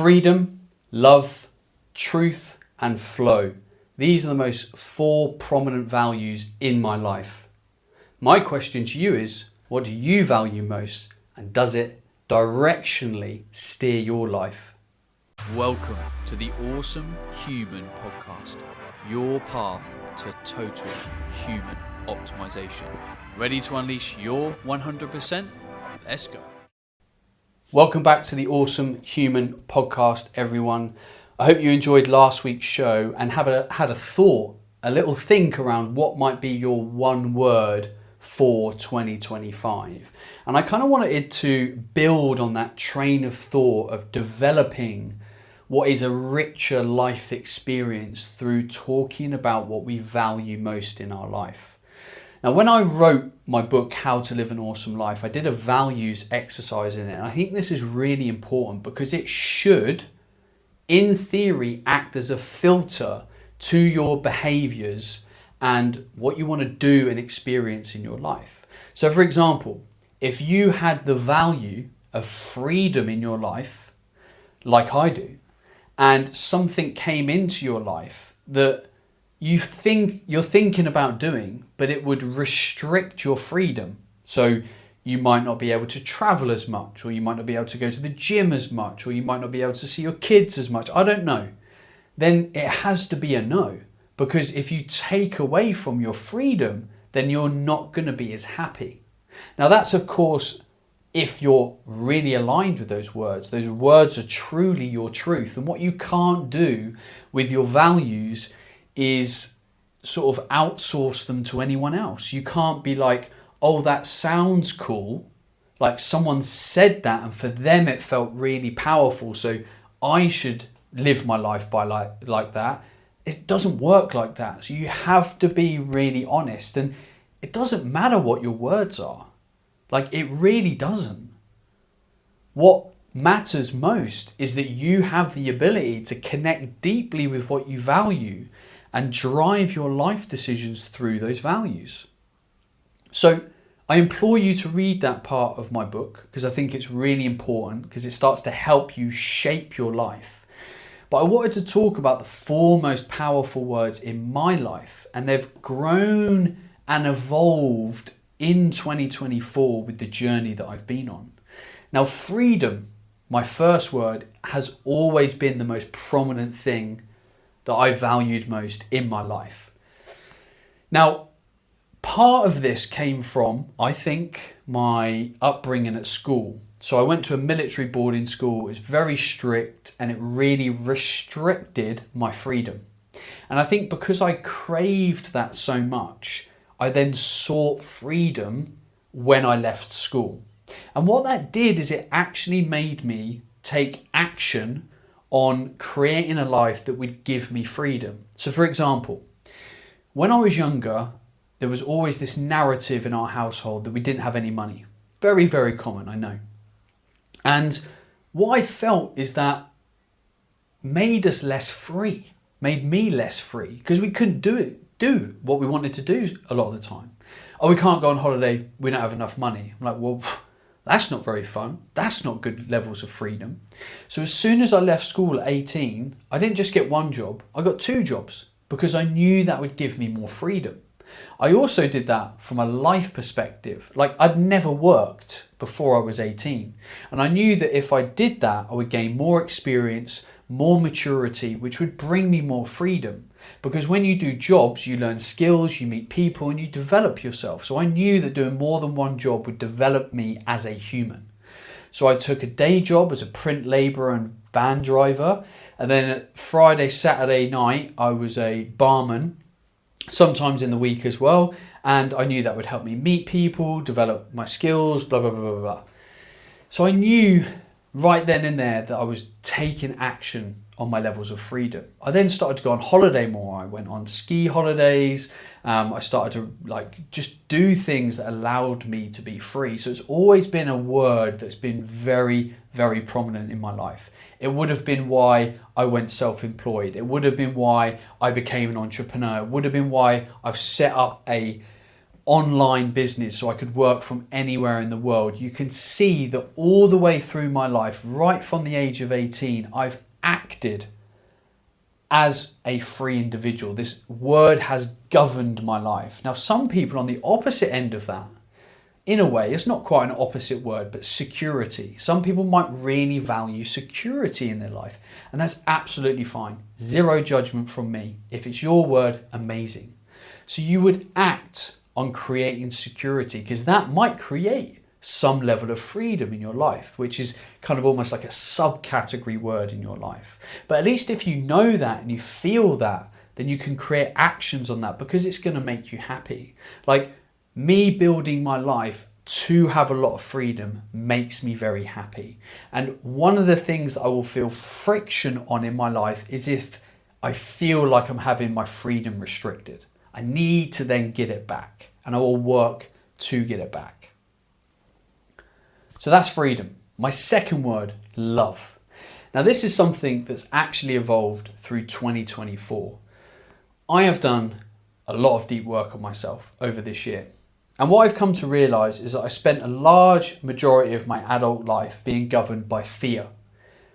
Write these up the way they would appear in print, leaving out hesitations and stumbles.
Freedom, love, truth, and flow. These are the most 4 prominent values in my life. My question to you is, what do you value most, and does it directionally steer your life? Welcome to the Awesome Human Podcast, your path to total human optimization. Ready to unleash your 100%? Let's go. Welcome back to the Awesome Human Podcast, everyone. I hope you enjoyed last week's show and had a thought, a little think around what might be your one word for 2025. And I kind of wanted to build on that train of thought of developing what is a richer life experience through talking about what we value most in our life. Now, when I wrote my book, How to Live an Awesome Life, I did a values exercise in it. And I think this is really important because it should, in theory, act as a filter to your behaviors and what you want to do and experience in your life. So, for example, if you had the value of freedom in your life, like I do, and something came into your life that you're thinking about doing, but it would restrict your freedom. So you might not be able to travel as much, or you might not be able to go to the gym as much, or you might not be able to see your kids as much. I don't know. Then it has to be a no, because if you take away from your freedom, then you're not going to be as happy. Now that's, of course, if you're really aligned with those words. Those words are truly your truth. And what you can't do with your values is sort of outsource them to anyone else. You can't be like, oh, that sounds cool. Like someone said that and for them it felt really powerful, so I should live my life by like that. It doesn't work like that. So you have to be really honest, and it doesn't matter what your words are. Like, it really doesn't. What matters most is that you have the ability to connect deeply with what you value and drive your life decisions through those values. So I implore you to read that part of my book because I think it's really important, because it starts to help you shape your life. But I wanted to talk about the 4 most powerful words in my life, and they've grown and evolved in 2024 with the journey that I've been on. Now, freedom, my first word, has always been the most prominent thing that I valued most in my life. Now, part of this came from, I think, my upbringing at school. So I went to a military boarding school. It was very strict and it really restricted my freedom. And I think because I craved that so much, I then sought freedom when I left school. And what that did is it actually made me take action on creating a life that would give me freedom. So for example, when I was younger, there was always this narrative in our household that we didn't have any money. Very, very common, I know. And what I felt is that made us less free, made me less free, because we couldn't do what we wanted to do a lot of the time. Oh, we can't go on holiday, we don't have enough money. I'm like, well, that's not very fun. That's not good levels of freedom. So as soon as I left school at 18, I didn't just get 1 job, I got 2 jobs because I knew that would give me more freedom. I also did that from a life perspective. Like, I'd never worked before I was 18. And I knew that if I did that, I would gain more experience, more maturity, which would bring me more freedom. Because when you do jobs, you learn skills, you meet people, and you develop yourself. So I knew that doing more than 1 job would develop me as a human. So I took a day job as a print labourer and van driver. And then Friday, Saturday night, I was a barman, sometimes in the week as well. And I knew that would help me meet people, develop my skills, blah, blah, blah, blah, blah. So I knew right then and there that I was taking action on my levels of freedom. I then started to go on holiday more. I went on ski holidays. I started to just do things that allowed me to be free. So it's always been a word that's been very, very prominent in my life. It would have been why I went self-employed. It would have been why I became an entrepreneur. It would have been why I've set up a online business so I could work from anywhere in the world, you can see that all the way through my life, right from the age of 18, I've acted as a free individual. This word has governed my life. Now, some people on the opposite end of that, in a way, it's not quite an opposite word, but security. Some people might really value security in their life, and that's absolutely fine. Zero judgment from me. If it's your word, amazing. So you would act on creating security, because that might create some level of freedom in your life, which is kind of almost like a subcategory word in your life. But at least if you know that and you feel that, then you can create actions on that, because it's going to make you happy. Like me building my life to have a lot of freedom makes me very happy. And one of the things that I will feel friction on in my life is if I feel like I'm having my freedom restricted. I need to then get it back, and I will work to get it back. So that's freedom. My second word, love. Now this is something that's actually evolved through 2024. I have done a lot of deep work on myself over this year. And what I've come to realize is that I spent a large majority of my adult life being governed by fear.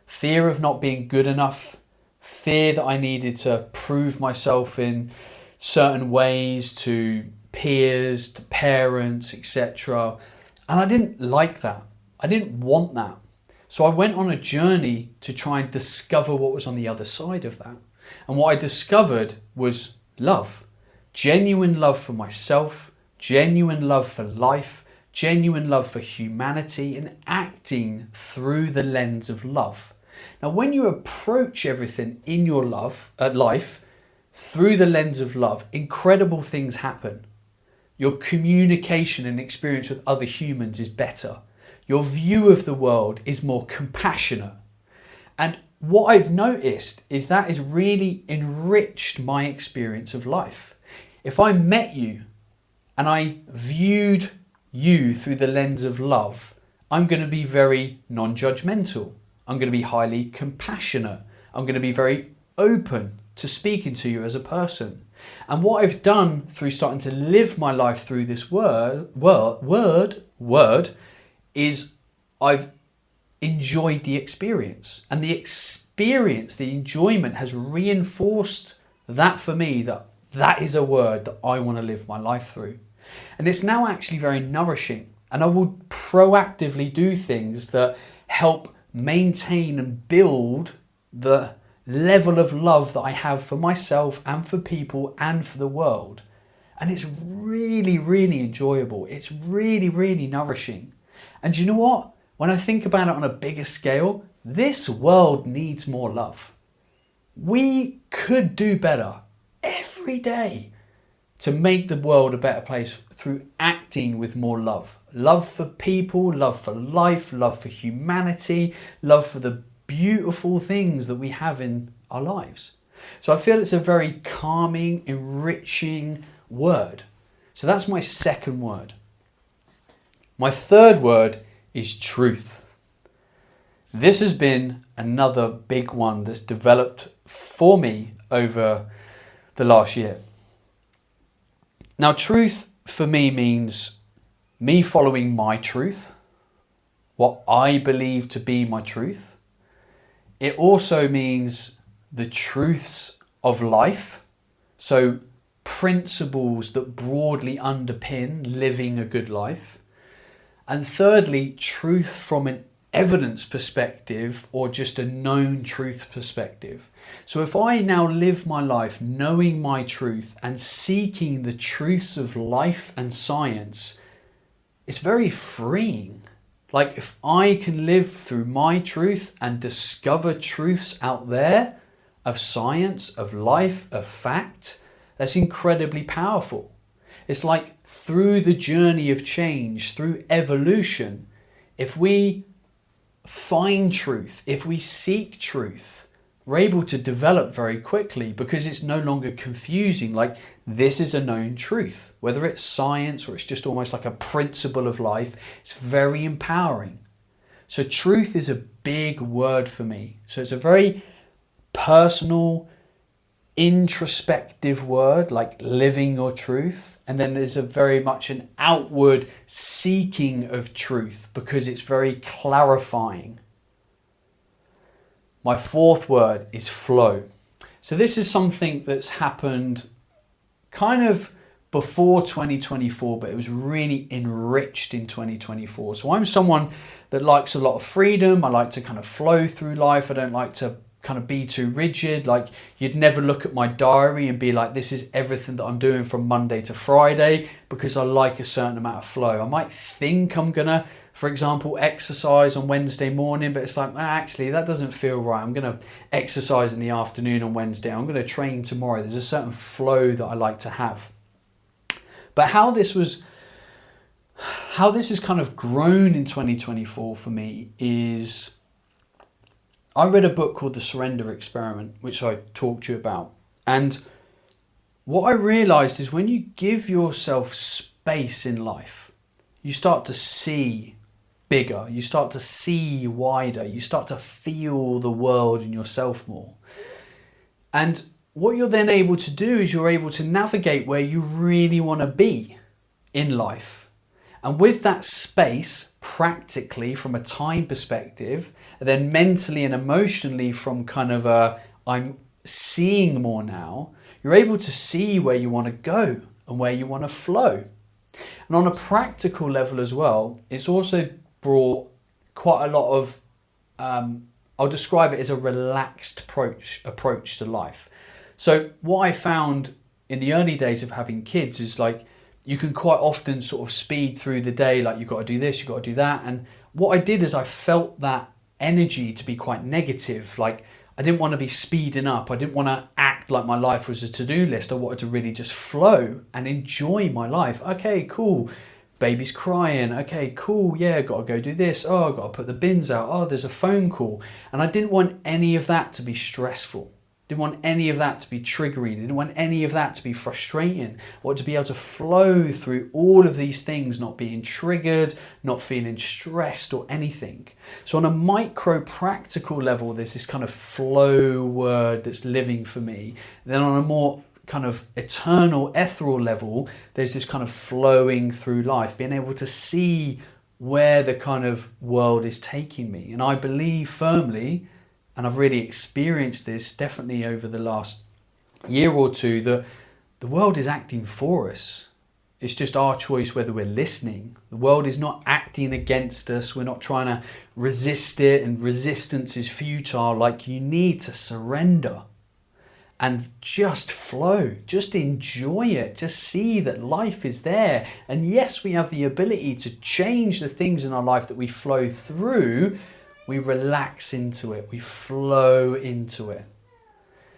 Fear of not being good enough, fear that I needed to prove myself in certain ways to peers, to parents, etc. And I didn't like that. I didn't want that. So I went on a journey to try and discover what was on the other side of that. And what I discovered was love. Genuine love for myself, genuine love for life, genuine love for humanity, and acting through the lens of love. Now, when you approach everything in your life through the lens of love, incredible things happen. Your communication and experience with other humans is better. Your view of the world is more compassionate. And what I've noticed is that has really enriched my experience of life. If I met you and I viewed you through the lens of love, I'm going to be very non-judgmental. I'm going to be highly compassionate. I'm going to be very open to speaking to you as a person. And what I've done through starting to live my life through this word is I've enjoyed the experience. And the enjoyment has reinforced that for me, that is a word that I want to live my life through. And it's now actually very nourishing. And I will proactively do things that help maintain and build the level of love that I have for myself and for people and for the world. And it's really, really enjoyable. It's really, really nourishing. And you know what? When I think about it on a bigger scale, this world needs more love. We could do better every day to make the world a better place through acting with more love. Love for people, love for life, love for humanity, love for the beautiful things that we have in our lives. So I feel it's a very calming, enriching word. So that's my second word. My third word is truth. This has been another big one that's developed for me over the last year. Now, truth for me means me following my truth, what I believe to be my truth. It also means the truths of life, so principles that broadly underpin living a good life. And thirdly, truth from an evidence perspective or just a known truth perspective. So if I now live my life knowing my truth and seeking the truths of life and science, it's very freeing. Like if I can live through my truth and discover truths out there of science, of life, of fact, that's incredibly powerful. It's like through the journey of change, through evolution, if we find truth, if we seek truth, we're able to develop very quickly because it's no longer confusing. Like this is a known truth, whether it's science or it's just almost like a principle of life, it's very empowering. So truth is a big word for me. So it's a very personal, introspective word, like living your truth. And then there's a very much an outward seeking of truth because it's very clarifying. My fourth word is flow. So this is something that's happened kind of before 2024, but it was really enriched in 2024. So I'm someone that likes a lot of freedom. I like to kind of flow through life. I don't like to kind of be too rigid. Like, you'd never look at my diary and be like, this is everything that I'm doing from Monday to Friday, because I like a certain amount of flow. I might think I'm gonna, for example, exercise on Wednesday morning, but it's like, actually, that doesn't feel right. I'm gonna exercise in the afternoon on Wednesday. I'm gonna train tomorrow. There's a certain flow that I like to have. But how this has kind of grown in 2024 for me is, I read a book called The Surrender Experiment, which I talked to you about. And what I realized is when you give yourself space in life, you start to see bigger, you start to see wider, you start to feel the world and yourself more. And what you're then able to do is you're able to navigate where you really want to be in life. And with that space, practically from a time perspective, and then mentally and emotionally from kind of a, I'm seeing more now, you're able to see where you want to go and where you want to flow. And on a practical level as well, it's also brought quite a lot of, I'll describe it as a relaxed approach to life. So what I found in the early days of having kids is like, you can quite often sort of speed through the day, like you've got to do this, you've got to do that. And what I did is I felt that energy to be quite negative. Like, I didn't want to be speeding up. I didn't want to act like my life was a to-do list. I wanted to really just flow and enjoy my life. Okay, cool. Baby's crying. Okay, cool. Yeah, got to go do this. Oh, I've got to put the bins out. Oh, there's a phone call. And I didn't want any of that to be stressful. Didn't want any of that to be triggering. Didn't want any of that to be frustrating. I wanted to be able to flow through all of these things, not being triggered, not feeling stressed or anything. So on a micro practical level, there's this kind of flow word that's living for me. Then on a more kind of eternal, ethereal level, there's this kind of flowing through life, being able to see where the kind of world is taking me. And I believe firmly, and I've really experienced this definitely over the last year or two, that the world is acting for us. It's just our choice whether we're listening. The world is not acting against us. We're not trying to resist it, and resistance is futile. Like, you need to surrender and just flow, just enjoy it, just see that life is there. And yes, we have the ability to change the things in our life that we flow through. We relax into it, we flow into it.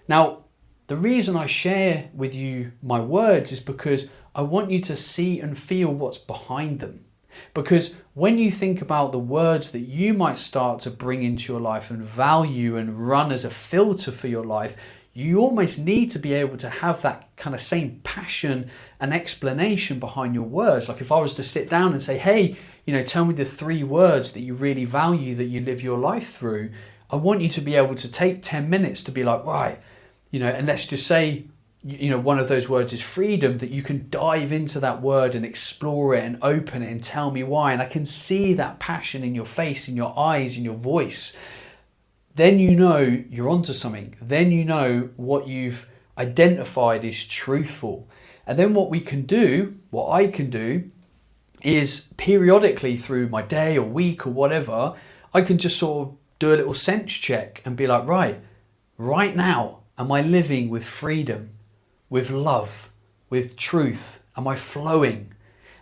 Now, the reason I share with you my words is because I want you to see and feel what's behind them. Because when you think about the words that you might start to bring into your life and value and run as a filter for your life, you almost need to be able to have that kind of same passion and explanation behind your words. Like, if I was to sit down and say, hey, tell me the 3 words that you really value, that you live your life through. I want you to be able to take 10 minutes to be like, right, and let's just say, one of those words is freedom, that you can dive into that word and explore it and open it and tell me why. And I can see that passion in your face, in your eyes, in your voice. Then you're onto something. Then what you've identified is truthful. And then what I can do, is periodically through my day or week or whatever, I can just sort of do a little sense check and be like, right now, am I living with freedom, with love, with truth? Am I flowing?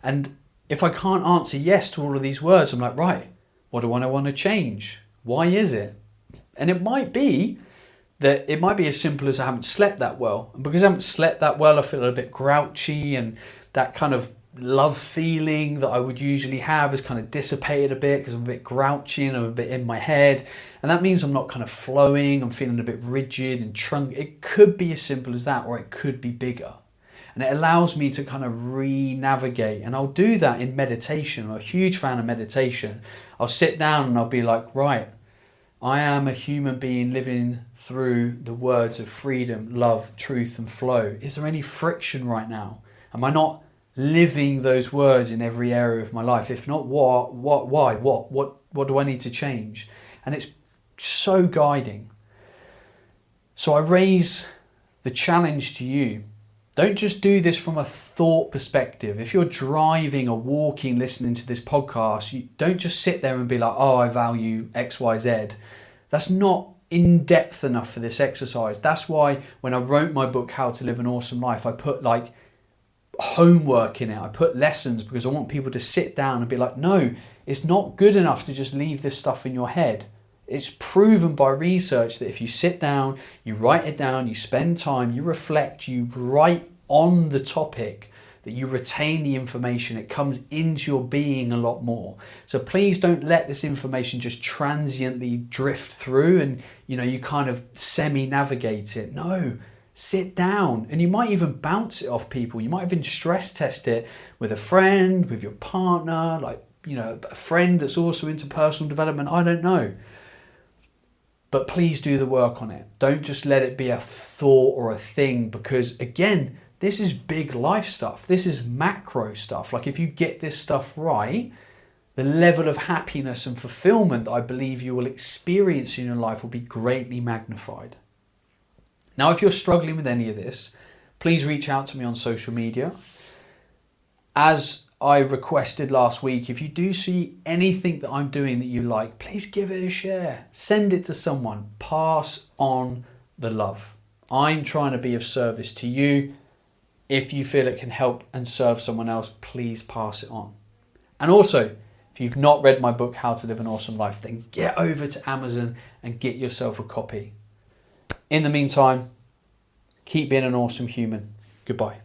And if I can't answer yes to all of these words, I'm like, right, what do I want to change? Why is it? And it might be as simple as I haven't slept that well. And because I haven't slept that well, I feel a bit grouchy, and that kind of love feeling that I would usually have has kind of dissipated a bit because I'm a bit grouchy and I'm a bit in my head. And that means I'm not kind of flowing, I'm feeling a bit rigid and truncated. It could be as simple as that, or it could be bigger. And it allows me to kind of re-navigate. And I'll do that in meditation. I'm a huge fan of meditation. I'll sit down and I'll be like, right, I am a human being living through the words of freedom, love, truth, and flow. Is there any friction right now? Am I not living those words in every area of my life? If not, why? What do I need to change? And it's so guiding. So I raise the challenge to you. Don't just do this from a thought perspective. If you're driving or walking, listening to this podcast, you don't just sit there and be like, oh, I value X, Y, Z. That's not in depth enough for this exercise. That's why when I wrote my book, How to Live an Awesome Life, I put like homework in it. I put lessons because I want people to sit down and be like, no, it's not good enough to just leave this stuff in your head. It's proven by research that if you sit down, you write it down, you spend time, you reflect, you write on the topic, that you retain the information, it comes into your being a lot more. So please don't let this information just transiently drift through and you kind of semi-navigate it. No, sit down, and you might even bounce it off people. You might even stress test it with a friend, with your partner, a friend that's also into personal development. I don't know. But please do the work on it. Don't just let it be a thought or a thing, because again, this is big life stuff. This is macro stuff. Like if you get this stuff right, the level of happiness and fulfillment that I believe you will experience in your life will be greatly magnified. Now, if you're struggling with any of this, please reach out to me on social media. As I requested last week, if you do see anything that I'm doing that you like, please give it a share. Send it to someone. Pass on the love. I'm trying to be of service to you. If you feel it can help and serve someone else, please pass it on. And also, if you've not read my book, How to Live an Awesome Life, then get over to Amazon and get yourself a copy. In the meantime, keep being an awesome human. Goodbye.